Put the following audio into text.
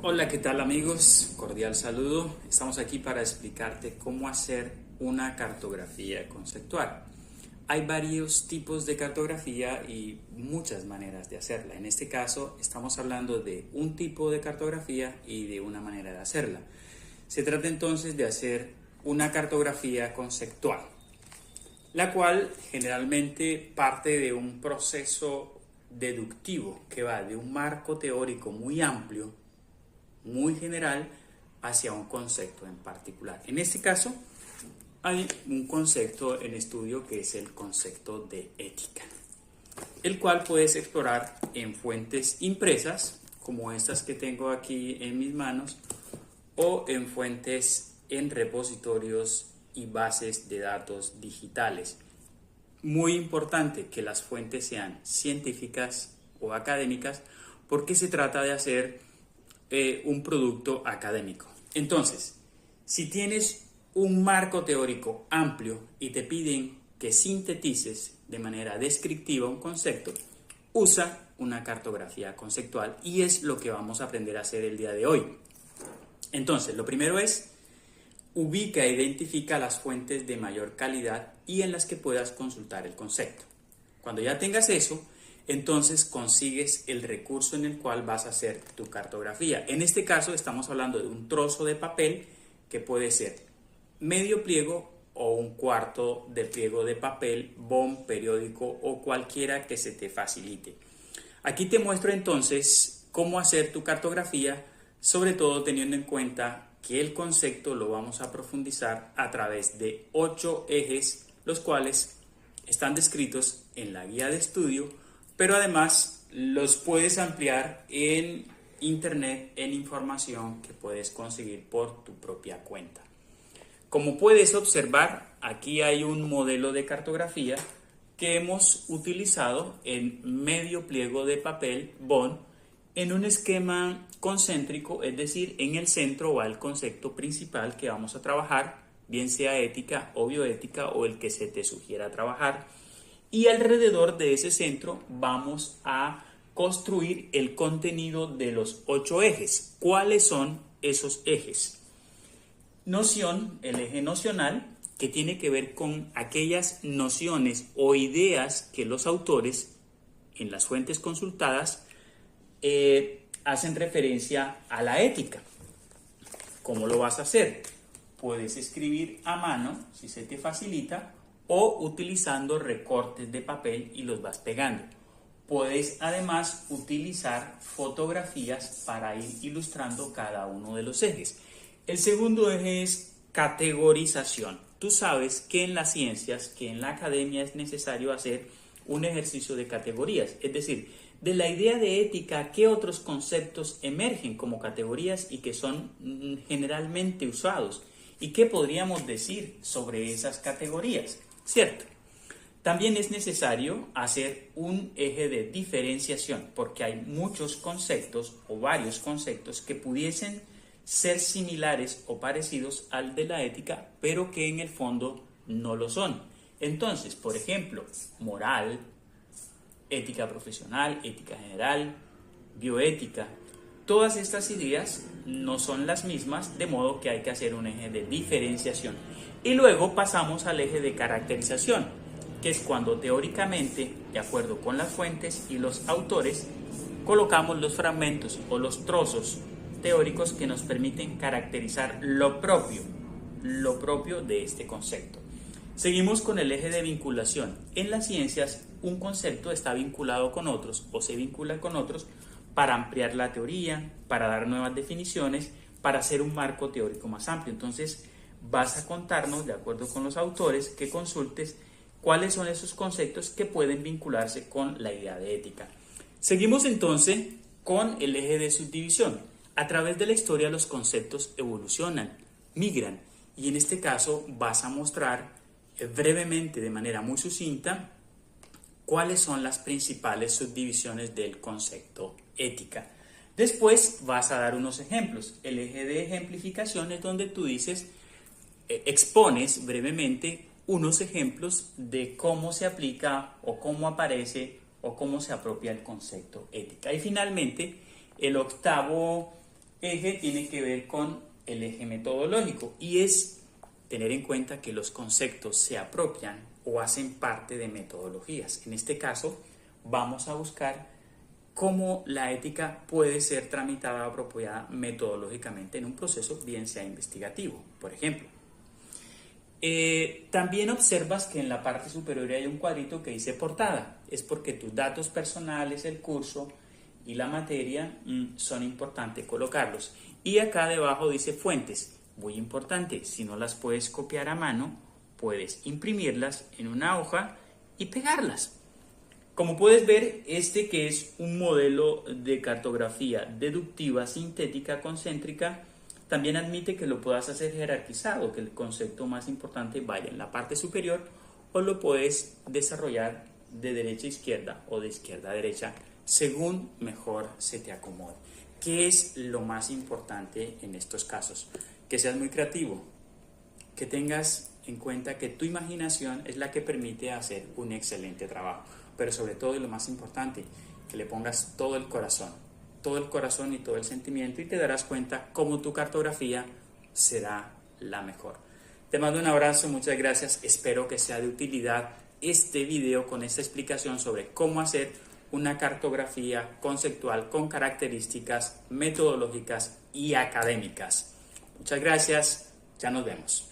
Hola, ¿qué tal amigos? Cordial saludo. Estamos aquí para explicarte cómo hacer una cartografía conceptual. Hay varios tipos de cartografía y muchas maneras de hacerla. En este caso estamos hablando de un tipo de cartografía y de una manera de hacerla. Se trata entonces de hacer una cartografía conceptual, la cual generalmente parte de un proceso deductivo que va de un marco teórico muy amplio, muy general, hacia un concepto en particular. En este caso, hay un concepto en estudio que es el concepto de ética, el cual puedes explorar en fuentes impresas, como estas que tengo aquí en mis manos, o en fuentes en repositorios y bases de datos digitales. Muy importante que las fuentes sean científicas o académicas, porque se trata de hacer un producto académico. Entonces, si tienes un marco teórico amplio y te piden que sintetices de manera descriptiva un concepto, usa una cartografía conceptual y es lo que vamos a aprender a hacer el día de hoy. Entonces, lo primero es ubica e identifica las fuentes de mayor calidad y en las que puedas consultar el concepto. Cuando ya tengas eso, entonces consigues el recurso en el cual vas a hacer tu cartografía. En este caso estamos hablando de un trozo de papel que puede ser medio pliego o un cuarto de pliego de papel, bond, periódico o cualquiera que se te facilite. Aquí te muestro entonces cómo hacer tu cartografía, sobre todo teniendo en cuenta que el concepto lo vamos a profundizar a través de 8 ejes, los cuales están descritos en la guía de estudio, pero además los puedes ampliar en internet en información que puedes conseguir por tu propia cuenta. Como puedes observar, aquí hay un modelo de cartografía que hemos utilizado en medio pliego de papel bond en un esquema concéntrico, es decir, en el centro va el concepto principal que vamos a trabajar, bien sea ética o bioética o el que se te sugiera trabajar. Y alrededor de ese centro vamos a construir el contenido de los 8 ejes. ¿Cuáles son esos ejes? Noción, el eje nocional, que tiene que ver con aquellas nociones o ideas que los autores en las fuentes consultadas hacen referencia a la ética. ¿Cómo lo vas a hacer? Puedes escribir a mano, si se te facilita, o utilizando recortes de papel y los vas pegando. Puedes además utilizar fotografías para ir ilustrando cada uno de los ejes. El segundo eje es categorización. Tú sabes que en las ciencias, que en la academia es necesario hacer un ejercicio de categorías, es decir, de la idea de ética, qué otros conceptos emergen como categorías y que son generalmente usados y qué podríamos decir sobre esas categorías. ¿Cierto? También es necesario hacer un eje de diferenciación porque hay muchos conceptos o varios conceptos que pudiesen ser similares o parecidos al de la ética, pero que en el fondo no lo son. Entonces, por ejemplo, moral, ética profesional, ética general, bioética, todas estas ideas no son las mismas, de modo que hay que hacer un eje de diferenciación. Y luego pasamos al eje de caracterización, que es cuando teóricamente, de acuerdo con las fuentes y los autores, colocamos los fragmentos o los trozos teóricos que nos permiten caracterizar lo propio de este concepto. Seguimos con el eje de vinculación. En las ciencias, un concepto está vinculado con otros o se vincula con otros para ampliar la teoría, para dar nuevas definiciones, para hacer un marco teórico más amplio. Entonces, vas a contarnos, de acuerdo con los autores, que consultes cuáles son esos conceptos que pueden vincularse con la idea de ética. Seguimos entonces con el eje de subdivisión. A través de la historia los conceptos evolucionan, migran, y en este caso vas a mostrar brevemente, de manera muy sucinta, cuáles son las principales subdivisiones del concepto ética. Después vas a dar unos ejemplos. El eje de ejemplificación es donde tú dices, expones brevemente unos ejemplos de cómo se aplica o cómo aparece o cómo se apropia el concepto ética. Y finalmente, el octavo eje tiene que ver con el eje metodológico y es tener en cuenta que los conceptos se apropian o hacen parte de metodologías. En este caso, vamos a buscar cómo la ética puede ser tramitada o apropiada metodológicamente en un proceso, bien sea investigativo, por ejemplo. También observas que en la parte superior hay un cuadrito que dice portada. Es porque tus datos personales, el curso y la materia son importantes colocarlos. Y acá debajo dice fuentes. Muy importante, si no las puedes copiar a mano, puedes imprimirlas en una hoja y pegarlas. Como puedes ver, este que es un modelo de cartografía deductiva sintética concéntrica, también admite que lo puedas hacer jerarquizado, que el concepto más importante vaya en la parte superior, o lo puedes desarrollar de derecha a izquierda o de izquierda a derecha, según mejor se te acomode. ¿Qué es lo más importante en estos casos? Que seas muy creativo, que tengas en cuenta que tu imaginación es la que permite hacer un excelente trabajo, pero sobre todo, y lo más importante, que le pongas todo el corazón y todo el sentimiento, y te darás cuenta cómo tu cartografía será la mejor. Te mando un abrazo, muchas gracias, espero que sea de utilidad este video con esta explicación sobre cómo hacer una cartografía conceptual con características metodológicas y académicas. Muchas gracias, ya nos vemos.